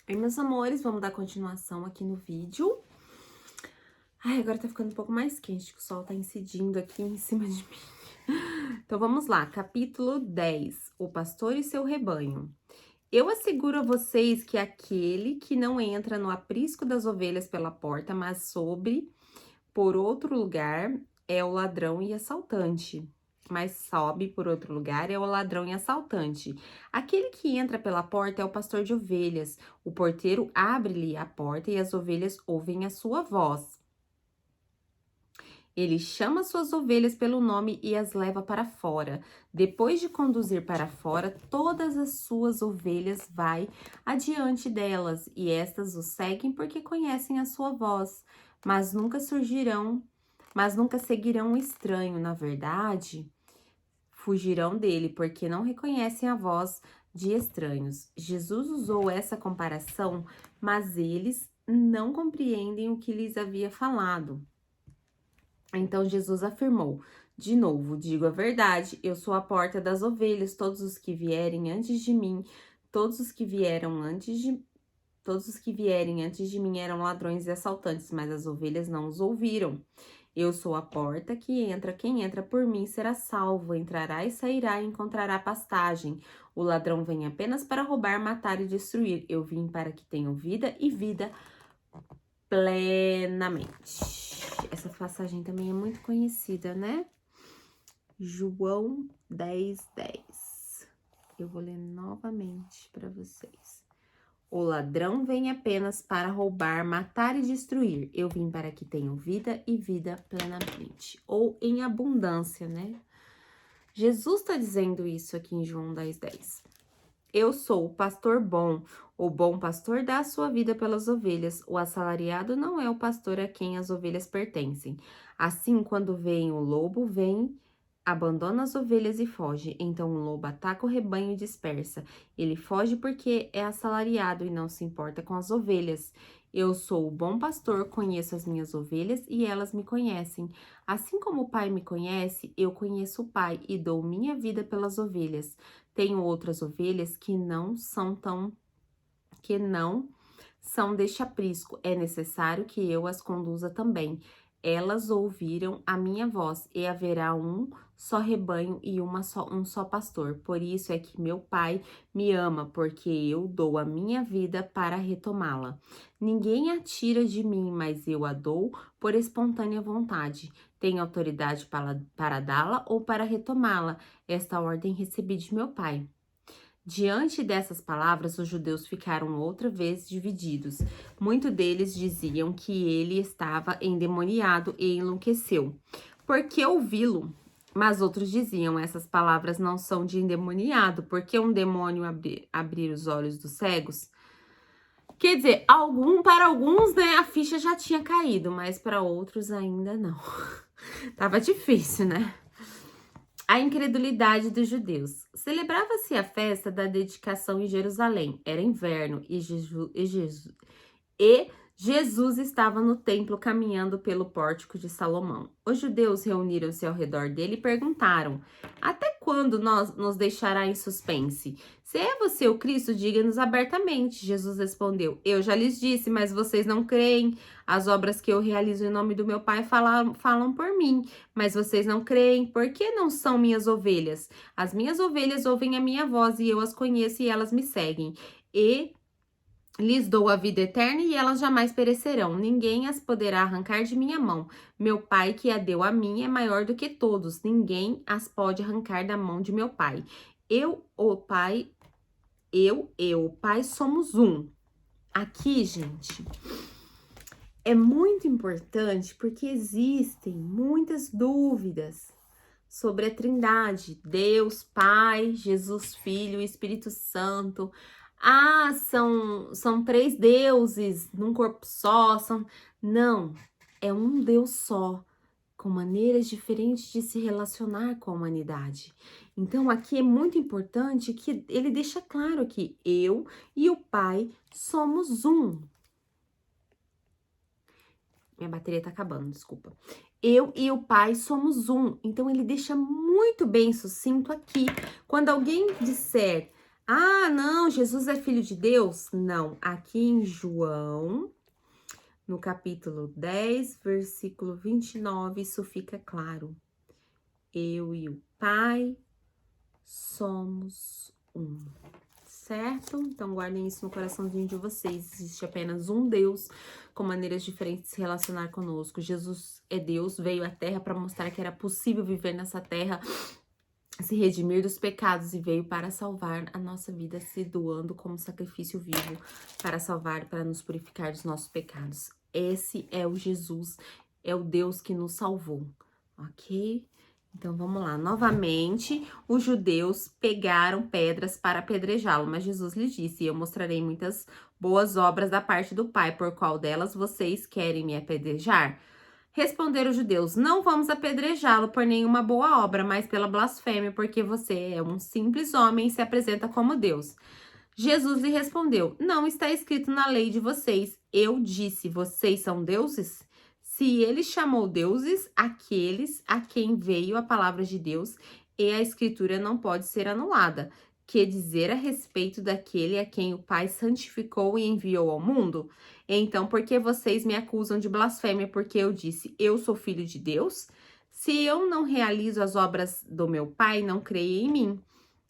Oi, meus amores, vamos dar continuação aqui no vídeo. Ai, agora tá ficando um pouco mais quente, que o sol tá incidindo aqui em cima de mim. Então, vamos lá, capítulo 10, o pastor e seu rebanho. Eu asseguro a vocês que aquele que não entra no aprisco das ovelhas pela porta, mas por outro lugar, é o ladrão e assaltante. Mas sobe por outro lugar é o ladrão e assaltante. Aquele que entra pela porta é o pastor de ovelhas. O porteiro abre-lhe a porta e as ovelhas ouvem a sua voz. Ele chama suas ovelhas pelo nome e as leva para fora. Depois de conduzir para fora, todas as suas ovelhas vai adiante delas, e estas o seguem porque conhecem a sua voz, mas nunca seguirão o estranho, na verdade, fugirão dele, porque não reconhecem a voz de estranhos. Jesus usou essa comparação, mas eles não compreendem o que lhes havia falado. Então Jesus afirmou: de novo, digo a verdade, eu sou a porta das ovelhas, todos os que vierem antes de mim, todos os que vieram antes de Todos os que vierem antes de mim eram ladrões e assaltantes, mas as ovelhas não os ouviram. Eu sou a porta que entra, quem entra por mim será salvo, entrará e sairá e encontrará pastagem. O ladrão vem apenas para roubar, matar e destruir. Eu vim para que tenham vida e vida plenamente. Essa passagem também é muito conhecida, né? João 10:10. Eu vou ler novamente para vocês. O ladrão vem apenas para roubar, matar e destruir. Eu vim para que tenham vida e vida plenamente. Ou em abundância, né? Jesus está dizendo isso aqui em João 10:10. Eu sou o pastor bom. O bom pastor dá a sua vida pelas ovelhas. O assalariado não é o pastor a quem as ovelhas pertencem. Assim, quando vem o lobo, abandona as ovelhas e foge. Então o lobo ataca o rebanho e dispersa. Ele foge porque é assalariado e não se importa com as ovelhas. Eu sou o bom pastor, conheço as minhas ovelhas e elas me conhecem. Assim como o Pai me conhece, eu conheço o Pai e dou minha vida pelas ovelhas. Tenho outras ovelhas que não são deste aprisco. É necessário que eu as conduza também. Elas ouviram a minha voz, e haverá um só rebanho e um só pastor. Por isso é que meu Pai me ama, porque eu dou a minha vida para retomá-la. Ninguém a tira de mim, mas eu a dou por espontânea vontade. Tenho autoridade para dá-la ou para retomá-la. Esta ordem recebi de meu Pai. Diante dessas palavras, os judeus ficaram outra vez divididos. Muitos deles diziam que ele estava endemoniado e enlouqueceu. Por que ouvi-lo? Mas outros diziam: essas palavras não são de endemoniado, porque um demônio abrir os olhos dos cegos? Quer dizer, para alguns, né, a ficha já tinha caído, mas para outros ainda não. Tava difícil, né? A incredulidade dos judeus. Celebrava-se a festa da dedicação em Jerusalém. Era inverno e Jesus estava no templo caminhando pelo pórtico de Salomão. Os judeus reuniram-se ao redor dele e perguntaram: até quando nos deixará em suspense? Se é você o Cristo, diga-nos abertamente. Jesus respondeu: eu já lhes disse, mas vocês não creem. As obras que eu realizo em nome do meu Pai falam por mim, mas vocês não creem. Por que não são minhas ovelhas? As minhas ovelhas ouvem a minha voz e eu as conheço e elas me seguem. E lhes dou a vida eterna e elas jamais perecerão. Ninguém as poderá arrancar de minha mão. Meu Pai que a deu a mim é maior do que todos. Ninguém as pode arrancar da mão de meu Pai. O Pai somos um. Aqui, gente, é muito importante porque existem muitas dúvidas sobre a Trindade, Deus, Pai, Jesus, Filho e Espírito Santo. Ah, são três deuses num corpo só, Não, é um Deus só, com maneiras diferentes de se relacionar com a humanidade. Então, aqui é muito importante que ele deixa claro que eu e o Pai somos um. Minha bateria tá acabando, desculpa. Eu e o Pai somos um. Então, ele deixa muito bem sucinto aqui. Quando alguém disser, Ah, não, Jesus é filho de Deus? Não, aqui em João, no capítulo 10, versículo 29, isso fica claro. Eu e o Pai somos um, certo? Então guardem isso no coraçãozinho de vocês. Existe apenas um Deus com maneiras diferentes de se relacionar conosco. Jesus é Deus, veio à Terra para mostrar que era possível viver nessa terra, se redimir dos pecados, e veio para salvar a nossa vida, se doando como sacrifício vivo para salvar, para nos purificar dos nossos pecados. Esse é o Jesus, é o Deus que nos salvou, ok? Então vamos lá. Novamente, os judeus pegaram pedras para apedrejá-lo, mas Jesus lhes disse: Eu mostrarei muitas boas obras da parte do Pai, por qual delas vocês querem me apedrejar? Responderam os judeus: Não vamos apedrejá-lo por nenhuma boa obra, mas pela blasfêmia, porque você é um simples homem e se apresenta como Deus. Jesus lhe respondeu: Não está escrito na lei de vocês. Eu disse: Vocês são deuses? Se ele chamou deuses aqueles a quem veio a palavra de Deus, e a escritura não pode ser anulada. Que dizer a respeito daquele a quem o Pai santificou e enviou ao mundo? Então, por que vocês me acusam de blasfêmia porque eu disse: Eu sou filho de Deus? Se eu não realizo as obras do meu Pai, não creia em mim.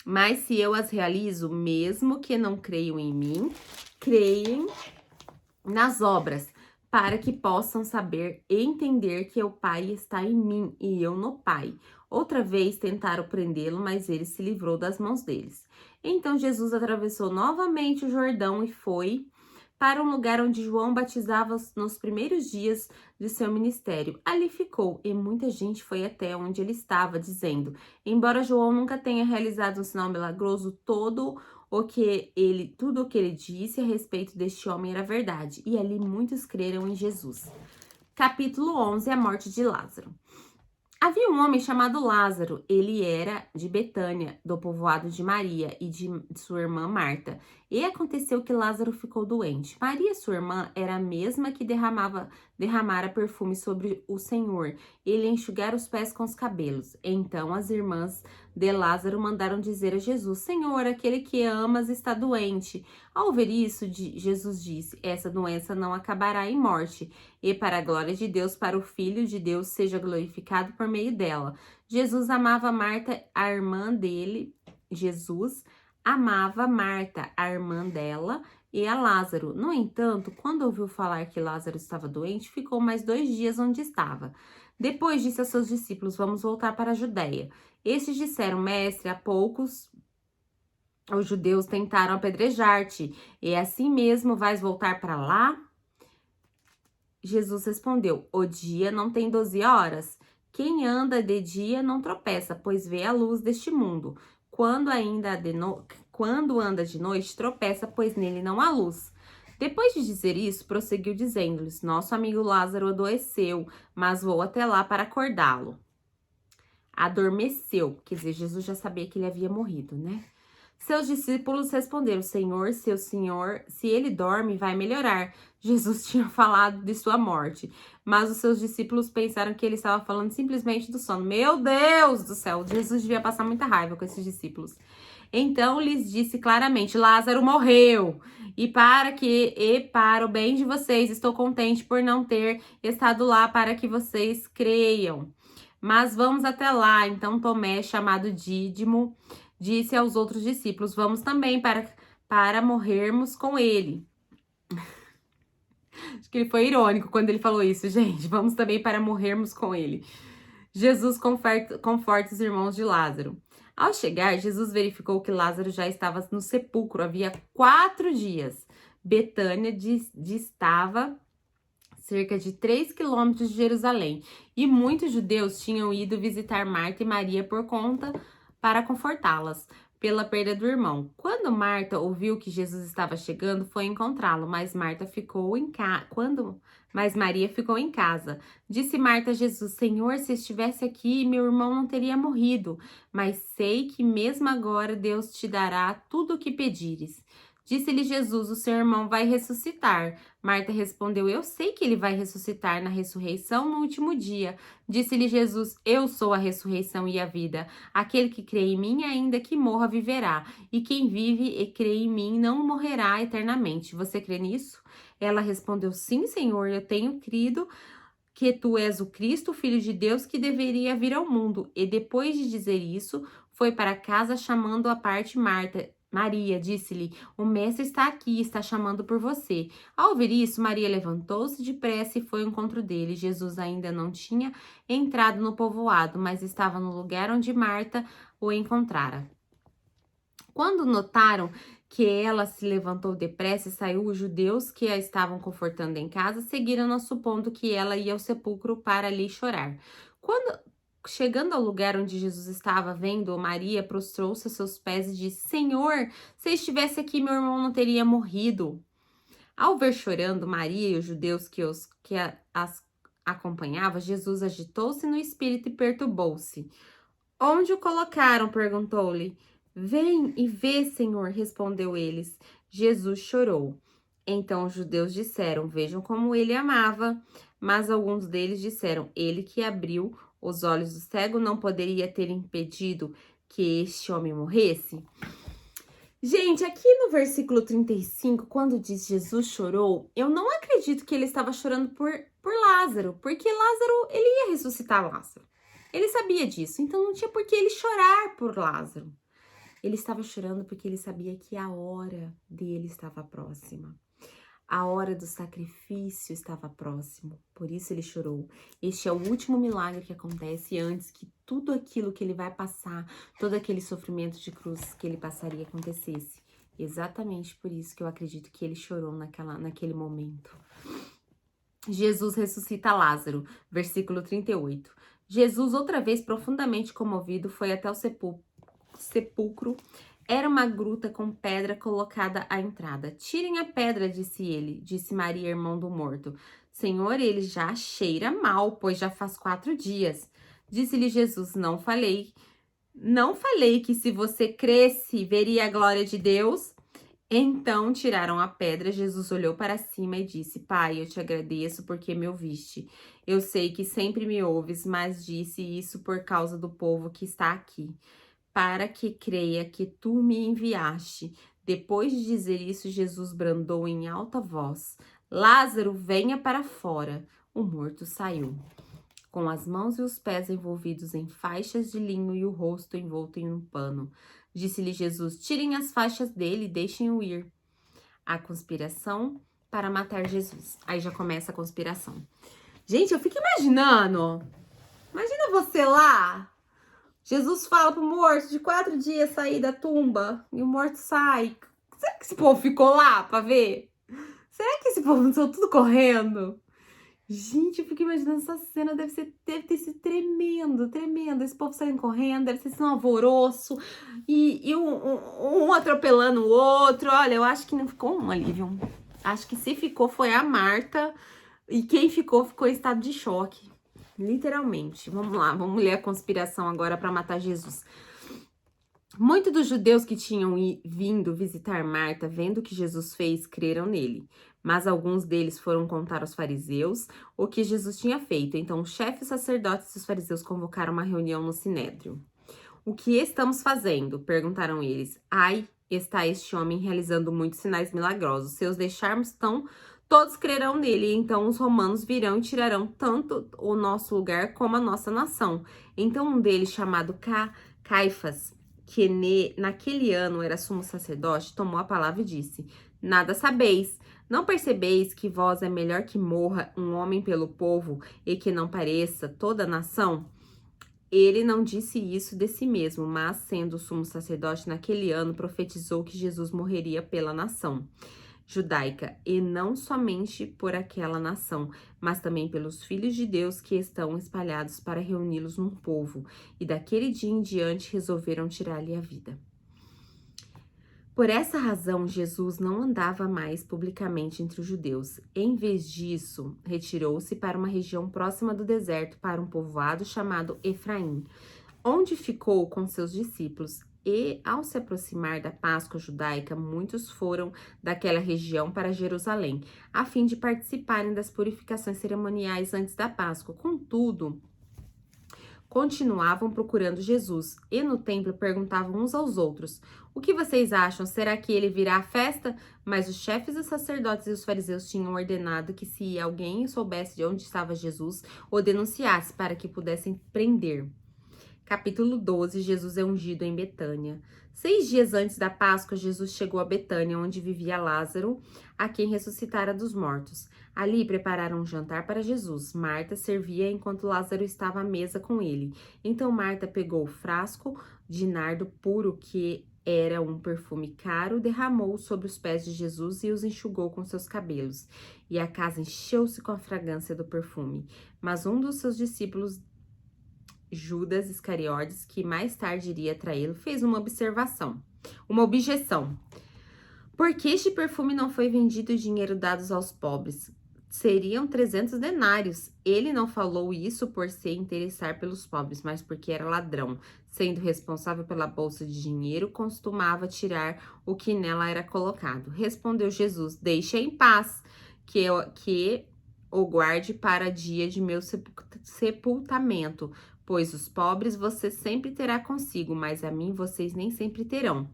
Mas se eu as realizo, mesmo que não creiam em mim, creem nas obras, para que possam saber e entender que o Pai está em mim e eu no Pai. Outra vez tentaram prendê-lo, mas ele se livrou das mãos deles. Então Jesus atravessou novamente o Jordão e foi para um lugar onde João batizava nos primeiros dias de seu ministério. Ali ficou, e muita gente foi até onde ele estava, dizendo: Embora João nunca tenha realizado um sinal milagroso, tudo o que ele disse a respeito deste homem era verdade. E ali muitos creram em Jesus. Capítulo 11, a morte de Lázaro. Havia um homem chamado Lázaro. Ele era de Betânia, do povoado de Maria e de sua irmã Marta. E aconteceu que Lázaro ficou doente. Maria, sua irmã, era a mesma que derramara perfume sobre o Senhor. Ele enxugara os pés com os cabelos. Então as irmãs de Lázaro mandaram dizer a Jesus: Senhor, aquele que amas está doente. Ao ver isso, Jesus disse: Essa doença não acabará em morte, e para a glória de Deus, para o Filho de Deus seja glorificado por meio dela. Jesus amava Marta, a irmã dele. Jesus amava Marta, a irmã dela, e a Lázaro. No entanto, quando ouviu falar que Lázaro estava doente, ficou mais 2 dias onde estava. Depois disse a seus discípulos: Vamos voltar para a Judéia. Estes disseram: Mestre, há poucos os judeus tentaram apedrejar-te, e assim mesmo vais voltar para lá? Jesus respondeu: O dia não tem 12 horas? Quem anda de dia não tropeça, pois vê a luz deste mundo. Quando anda de noite, tropeça, pois nele não há luz. Depois de dizer isso, prosseguiu dizendo-lhes: Nosso amigo Lázaro adoeceu, mas vou até lá para acordá-lo. Adormeceu, quer dizer, Jesus já sabia que ele havia morrido, né? Seus discípulos responderam: Senhor, se ele dorme, vai melhorar. Jesus tinha falado de sua morte, mas os seus discípulos pensaram que ele estava falando simplesmente do sono. Meu Deus do céu, Jesus devia passar muita raiva com esses discípulos. Então lhes disse claramente: Lázaro morreu, e para o bem de vocês, estou contente por não ter estado lá para que vocês creiam. Mas vamos até lá. Então Tomé, chamado Dídimo, disse aos outros discípulos: Vamos também para morrermos com ele. Acho que ele foi irônico quando ele falou isso, gente. Vamos também para morrermos com ele. Jesus conforta os irmãos de Lázaro. Ao chegar, Jesus verificou que Lázaro já estava no sepulcro havia 4 dias. Betânia distava cerca de 3 quilômetros de Jerusalém, e muitos judeus tinham ido visitar Marta e Maria para confortá-las pela perda do irmão. Quando Marta ouviu que Jesus estava chegando, foi encontrá-lo, mas Maria ficou em casa. Disse Marta a Jesus: Senhor, se estivesse aqui, meu irmão não teria morrido, mas sei que mesmo agora Deus te dará tudo o que pedires. Disse-lhe Jesus: o seu irmão vai ressuscitar. Marta respondeu: eu sei que ele vai ressuscitar na ressurreição no último dia. Disse-lhe Jesus: eu sou a ressurreição e a vida. Aquele que crê em mim, ainda que morra, viverá. E quem vive e crê em mim não morrerá eternamente. Você crê nisso? Ela respondeu: sim, Senhor, eu tenho crido que tu és o Cristo, o Filho de Deus, que deveria vir ao mundo. E depois de dizer isso, foi para casa chamando à parte Marta. Maria disse-lhe: o mestre está aqui, está chamando por você. Ao ouvir isso, Maria levantou-se depressa e foi ao encontro dele. Jesus ainda não tinha entrado no povoado, mas estava no lugar onde Marta o encontrara. Quando notaram que ela se levantou depressa e saiu, os judeus que a estavam confortando em casa seguiram-na, supondo que ela ia ao sepulcro para ali chorar. Quando chegando ao lugar onde Jesus estava, vendo Maria, prostrou-se a seus pés e disse: Senhor, se estivesse aqui, meu irmão não teria morrido. Ao ver chorando Maria e os judeus as acompanhavam, Jesus agitou-se no espírito e perturbou-se. Onde o colocaram? Perguntou-lhe. Vem e vê, Senhor, respondeu eles. Jesus chorou. Então os judeus disseram: vejam como ele amava. Mas alguns deles disseram: ele que abriu os olhos do cego não poderia ter impedido que este homem morresse? Gente, aqui no versículo 35, quando diz Jesus chorou, eu não acredito que ele estava chorando por Lázaro, porque Lázaro, ele ia ressuscitar Lázaro. Ele sabia disso, então não tinha por que ele chorar por Lázaro. Ele estava chorando porque ele sabia que a hora dele estava próxima. A hora do sacrifício estava próximo, por isso ele chorou. Este é o último milagre que acontece antes que tudo aquilo que ele vai passar, todo aquele sofrimento de cruz que ele passaria acontecesse. Exatamente por isso que eu acredito que ele chorou naquele momento. Jesus ressuscita Lázaro, versículo 38. Jesus, outra vez profundamente comovido, foi até o sepulcro. Era uma gruta com pedra colocada à entrada. Tirem a pedra, disse ele, disse Maria, irmão do morto. Senhor, ele já cheira mal, pois já faz 4 dias. Disse-lhe Jesus: não falei que se você cresce, veria a glória de Deus? Então tiraram a pedra. Jesus olhou para cima e disse: Pai, eu te agradeço porque me ouviste. Eu sei que sempre me ouves, mas disse isso por causa do povo que está aqui, para que creia que tu me enviaste. Depois de dizer isso, Jesus bradou em alta voz: Lázaro, venha para fora. O morto saiu, com as mãos e os pés envolvidos em faixas de linho e o rosto envolto em um pano. Disse-lhe Jesus: tirem as faixas dele e deixem-o ir. A conspiração para matar Jesus. Aí já começa a conspiração. Gente, eu fico imaginando. Imagina você lá. Jesus fala pro morto de 4 dias sair da tumba e o morto sai. Será que esse povo ficou lá pra ver? Será que esse povo não saiu tudo correndo? Gente, eu fico imaginando essa cena, deve ter sido tremendo, tremendo. Esse povo saindo correndo, deve ter sido um alvoroço e um atropelando o outro. Olha, eu acho que não ficou um ali, viu? Acho que se ficou foi a Marta e quem ficou em estado de choque. Literalmente. Vamos lá, vamos ler a conspiração agora para matar Jesus. Muitos dos judeus que tinham vindo visitar Marta, vendo o que Jesus fez, creram nele. Mas alguns deles foram contar aos fariseus o que Jesus tinha feito. Então, os chefes sacerdotes e os fariseus convocaram uma reunião no Sinédrio. O que estamos fazendo? Perguntaram eles. Ai, está este homem realizando muitos sinais milagrosos. Se os deixarmos, todos crerão nele. Então, os romanos virão e tirarão tanto o nosso lugar como a nossa nação. Então, um deles, chamado Caifás, que naquele ano era sumo sacerdote, tomou a palavra e disse: nada sabeis. Não percebeis que vós é melhor que morra um homem pelo povo e que não pareça toda a nação? Ele não disse isso de si mesmo, mas, sendo sumo sacerdote naquele ano, profetizou que Jesus morreria pela nação judaica, e não somente por aquela nação, mas também pelos filhos de Deus que estão espalhados para reuni-los num povo, e daquele dia em diante resolveram tirar-lhe a vida. Por essa razão, Jesus não andava mais publicamente entre os judeus. Em vez disso, retirou-se para uma região próxima do deserto, para um povoado chamado Efraim, onde ficou com seus discípulos. E ao se aproximar da Páscoa judaica, muitos foram daquela região para Jerusalém, a fim de participarem das purificações cerimoniais antes da Páscoa. Contudo, continuavam procurando Jesus e no templo perguntavam uns aos outros: O que vocês acham? Será que ele virá à festa? Mas os chefes dos sacerdotes e os fariseus tinham ordenado que, se alguém soubesse de onde estava Jesus, o denunciasse para que pudessem prender. Capítulo 12, Jesus é ungido em Betânia. 6 dias antes da Páscoa, Jesus chegou a Betânia, onde vivia Lázaro, a quem ressuscitara dos mortos. Ali prepararam um jantar para Jesus. Marta servia enquanto Lázaro estava à mesa com ele. Então Marta pegou o frasco de nardo puro, que era um perfume caro, derramou sobre os pés de Jesus e os enxugou com seus cabelos. E a casa encheu-se com a fragrância do perfume. Mas um dos seus discípulos, Judas Iscariotes, que mais tarde iria traí-lo, fez uma objeção. Por que este perfume não foi vendido e o dinheiro dados aos pobres? Seriam 300 denários. Ele não falou isso por se interessar pelos pobres, mas porque era ladrão. Sendo responsável pela bolsa de dinheiro, costumava tirar o que nela era colocado. Respondeu Jesus: Deixe em paz, que o guarde para dia de meu sepultamento. Pois os pobres você sempre terá consigo, mas a mim vocês nem sempre terão.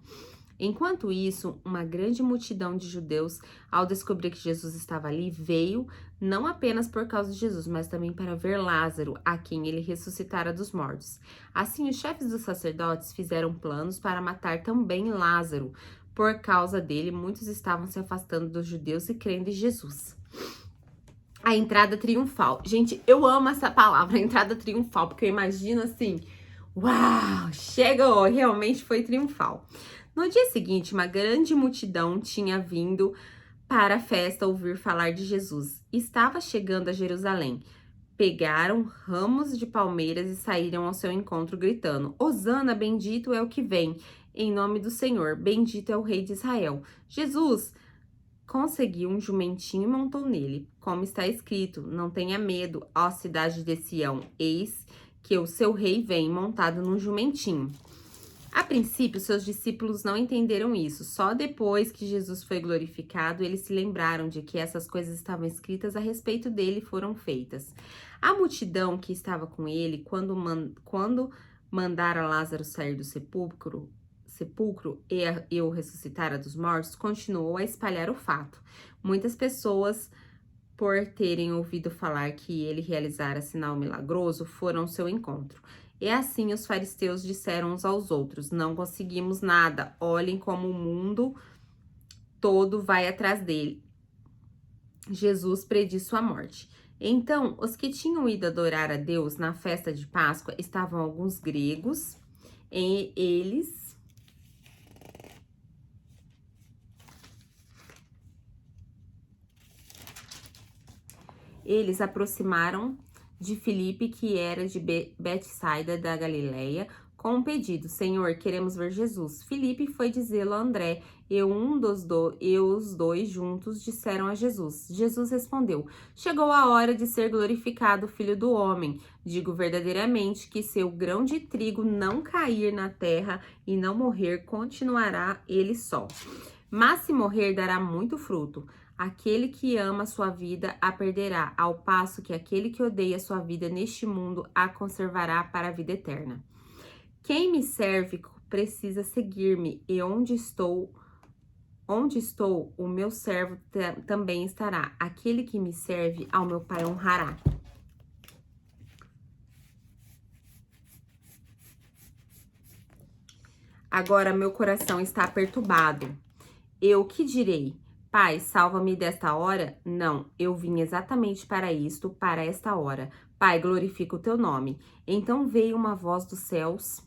Enquanto isso, uma grande multidão de judeus, ao descobrir que Jesus estava ali, veio não apenas por causa de Jesus, mas também para ver Lázaro, a quem ele ressuscitara dos mortos. Assim, os chefes dos sacerdotes fizeram planos para matar também Lázaro. Por causa dele, muitos estavam se afastando dos judeus e crendo em Jesus. A entrada triunfal. Gente, eu amo essa palavra, entrada triunfal, porque eu imagino assim, uau, chegou, realmente foi triunfal. No dia seguinte, uma grande multidão tinha vindo para a festa ouvir falar de Jesus. Estava chegando a Jerusalém. Pegaram ramos de palmeiras e saíram ao seu encontro gritando: Hosana, bendito é o que vem, em nome do Senhor, bendito é o Rei de Israel. Jesus conseguiu um jumentinho e montou nele, como está escrito: Não tenha medo, ó cidade de Sião, eis que o seu rei vem montado num jumentinho. A princípio, seus discípulos não entenderam isso. Só depois que Jesus foi glorificado, eles se lembraram de que essas coisas estavam escritas a respeito dele e foram feitas. A multidão que estava com ele, quando mandara Lázaro sair do sepulcro e o ressuscitara dos mortos, continuou a espalhar o fato. Muitas pessoas, por terem ouvido falar que ele realizara sinal milagroso, foram ao seu encontro. E assim os fariseus disseram uns aos outros: Não conseguimos nada, olhem como o mundo todo vai atrás dele. Jesus prediz sua morte. Então, os que tinham ido adorar a Deus na festa de Páscoa estavam alguns gregos, e eles aproximaram de Filipe, que era de Betsaida da Galileia, com um pedido: Senhor, queremos ver Jesus. Filipe foi dizê-lo a André, e os dois juntos disseram a Jesus. Jesus respondeu: Chegou a hora de ser glorificado o Filho do Homem. Digo verdadeiramente que, se o grão de trigo não cair na terra e não morrer, continuará ele só. Mas se morrer, dará muito fruto. Aquele que ama sua vida a perderá, ao passo que aquele que odeia sua vida neste mundo a conservará para a vida eterna. Quem me serve precisa seguir-me, e onde estou, o meu servo também estará. Aquele que me serve, ao meu Pai honrará. Agora meu coração está perturbado. Eu que direi? Pai, salva-me desta hora? Não, eu vim exatamente para isto, para esta hora. Pai, glorifica o teu nome. Então veio uma voz dos céus.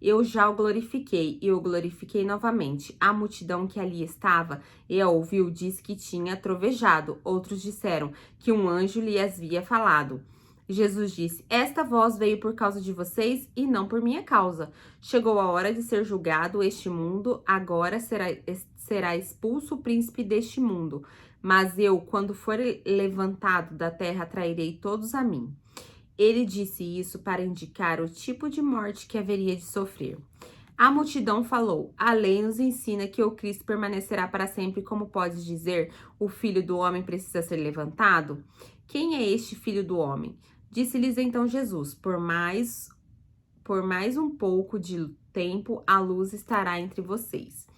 Eu já o glorifiquei, e o glorifiquei novamente. A multidão que ali estava e a ouviu disse que tinha trovejado. Outros disseram que um anjo lhe havia falado. Jesus disse: Esta voz veio por causa de vocês e não por minha causa. Chegou a hora de ser julgado este mundo, agora será expulso o príncipe deste mundo. Mas eu, quando for levantado da terra, atrairei todos a mim. Ele disse isso para indicar o tipo de morte que haveria de sofrer. A multidão falou: a lei nos ensina que o Cristo permanecerá para sempre, como pode dizer, o Filho do Homem precisa ser levantado? Quem é este Filho do Homem? Disse-lhes então Jesus: por mais um pouco de tempo, a luz estará entre vocês.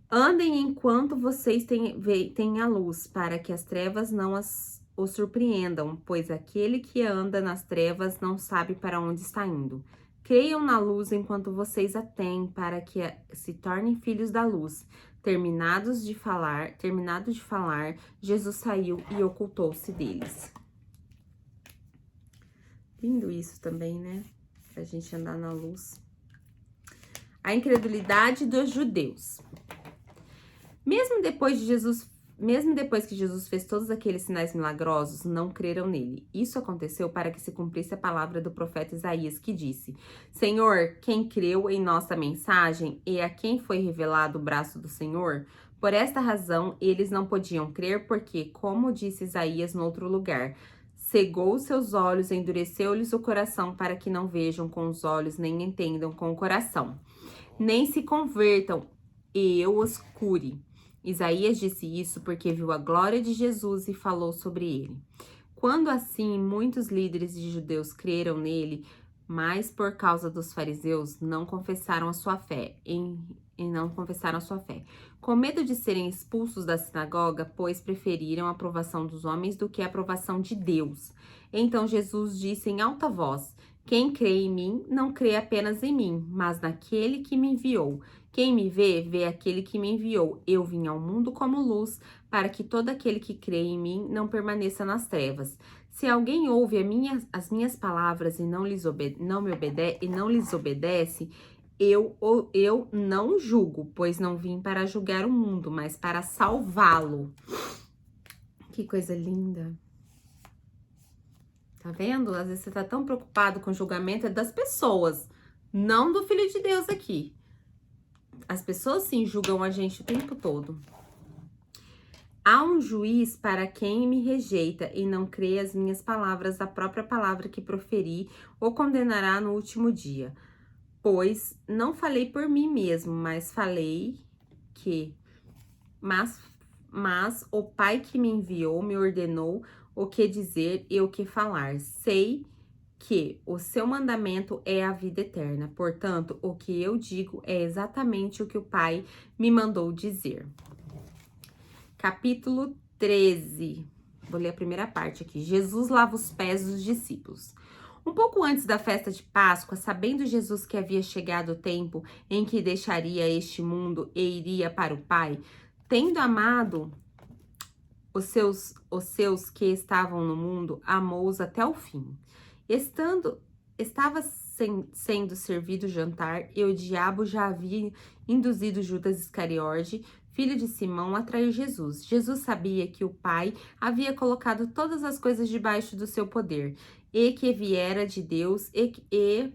Andem enquanto vocês têm a luz, para que as trevas não os surpreendam, pois aquele que anda nas trevas não sabe para onde está indo. Creiam na luz enquanto vocês a têm, para que se tornem filhos da luz. Terminado de falar, Jesus saiu e ocultou-se deles. Lindo isso também, né? Pra gente andar na luz. A incredulidade dos judeus. Mesmo depois que Jesus fez todos aqueles sinais milagrosos, não creram nele. Isso aconteceu para que se cumprisse a palavra do profeta Isaías, que disse: Senhor, quem creu em nossa mensagem e a quem foi revelado o braço do Senhor? Por esta razão, eles não podiam crer, porque, como disse Isaías no outro lugar, cegou seus olhos, endureceu-lhes o coração, para que não vejam com os olhos, nem entendam com o coração, nem se convertam, e eu os cure. Isaías disse isso porque viu a glória de Jesus e falou sobre ele. Quando assim muitos líderes de judeus creram nele, mas por causa dos fariseus não confessaram a sua fé, Com medo de serem expulsos da sinagoga, pois preferiram a aprovação dos homens do que a aprovação de Deus. Então Jesus disse em alta voz: quem crê em mim, não crê apenas em mim, mas naquele que me enviou. Quem me vê, vê aquele que me enviou. Eu vim ao mundo como luz, para que todo aquele que crê em mim não permaneça nas trevas. Se alguém ouve as minhas palavras e não lhes obedece, eu não julgo, pois não vim para julgar o mundo, mas para salvá-lo. Que coisa linda. Tá vendo? Às vezes você tá tão preocupado com o julgamento das pessoas, não do Filho de Deus aqui. As pessoas sim julgam a gente o tempo todo. Há um juiz para quem me rejeita e não crê as minhas palavras, a própria palavra que proferi, o condenará no último dia. Pois não falei por mim mesmo, mas mas o Pai que me enviou me ordenou o que dizer e o que falar. Sei que o seu mandamento é a vida eterna. Portanto, o que eu digo é exatamente o que o Pai me mandou dizer. Capítulo 13. Vou ler a primeira parte aqui. Jesus lava os pés dos discípulos. Um pouco antes da festa de Páscoa, sabendo Jesus que havia chegado o tempo em que deixaria este mundo e iria para o Pai, tendo amado os seus que estavam no mundo, amou-os até o fim. Estava sendo servido o jantar e o diabo já havia induzido Judas Iscariote, filho de Simão, a trair Jesus. Jesus sabia que o Pai havia colocado todas as coisas debaixo do seu poder e que viera de Deus e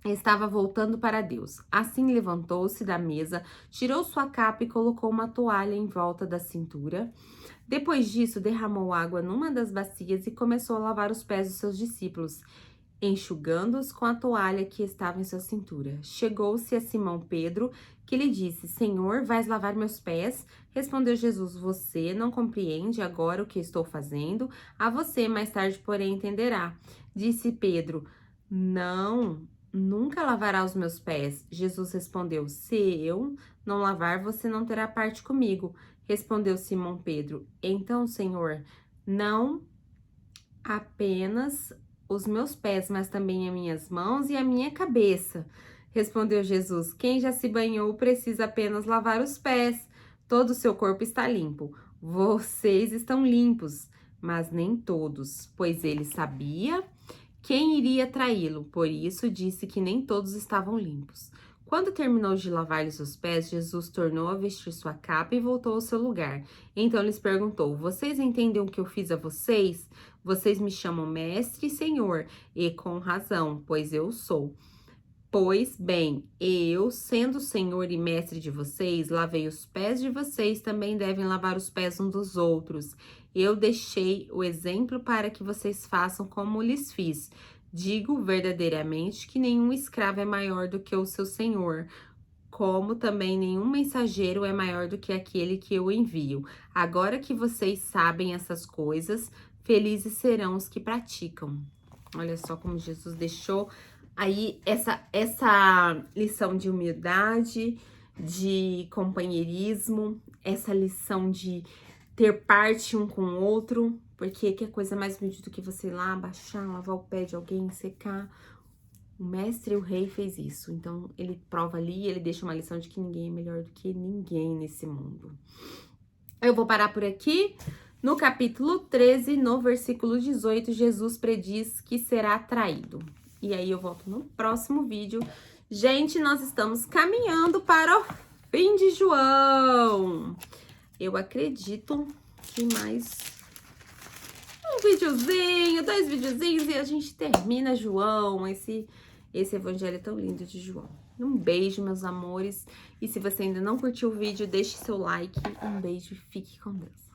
estava voltando para Deus. Assim levantou-se da mesa, tirou sua capa e colocou uma toalha em volta da cintura. Depois disso, derramou água numa das bacias e começou a lavar os pés dos seus discípulos, enxugando-os com a toalha que estava em sua cintura. Chegou-se a Simão Pedro, que lhe disse: Senhor, vais lavar meus pés? Respondeu Jesus: Você não compreende agora o que estou fazendo? A você mais tarde, porém, entenderá. Disse Pedro: Não, nunca lavará os meus pés. Jesus respondeu: Se eu não lavar, você não terá parte comigo. Respondeu Simão Pedro: Então, Senhor, não apenas os meus pés, mas também as minhas mãos e a minha cabeça. Respondeu Jesus: Quem já se banhou precisa apenas lavar os pés. Todo o seu corpo está limpo. Vocês estão limpos, mas nem todos, pois ele sabia quem iria traí-lo. Por isso disse que nem todos estavam limpos. Quando terminou de lavar-lhes os pés, Jesus tornou a vestir sua capa e voltou ao seu lugar. Então lhes perguntou: Vocês entendem o que eu fiz a vocês? Vocês me chamam mestre e senhor, e com razão, pois eu sou. Pois bem, eu, sendo senhor e mestre de vocês, lavei os pés de vocês, também devem lavar os pés uns dos outros. Eu deixei o exemplo para que vocês façam como lhes fiz. Digo verdadeiramente que nenhum escravo é maior do que o seu senhor, como também nenhum mensageiro é maior do que aquele que eu envio. Agora que vocês sabem essas coisas, felizes serão os que praticam. Olha só como Jesus deixou aí essa lição de humildade, de companheirismo, essa lição de ter parte um com o outro, porque que é coisa mais humilde do que você ir lá, abaixar, lavar o pé de alguém, secar. O mestre, o rei, fez isso. Então, ele prova ali, ele deixa uma lição de que ninguém é melhor do que ninguém nesse mundo. Eu vou parar por aqui. No capítulo 13, no versículo 18, Jesus prediz que será traído. E aí eu volto no próximo vídeo. Gente, nós estamos caminhando para o fim de João. Eu acredito que mais um videozinho, 2 videozinhos e a gente termina João, esse evangelho tão lindo de João. Um beijo, meus amores. E se você ainda não curtiu o vídeo, deixe seu like. Um beijo e fique com Deus.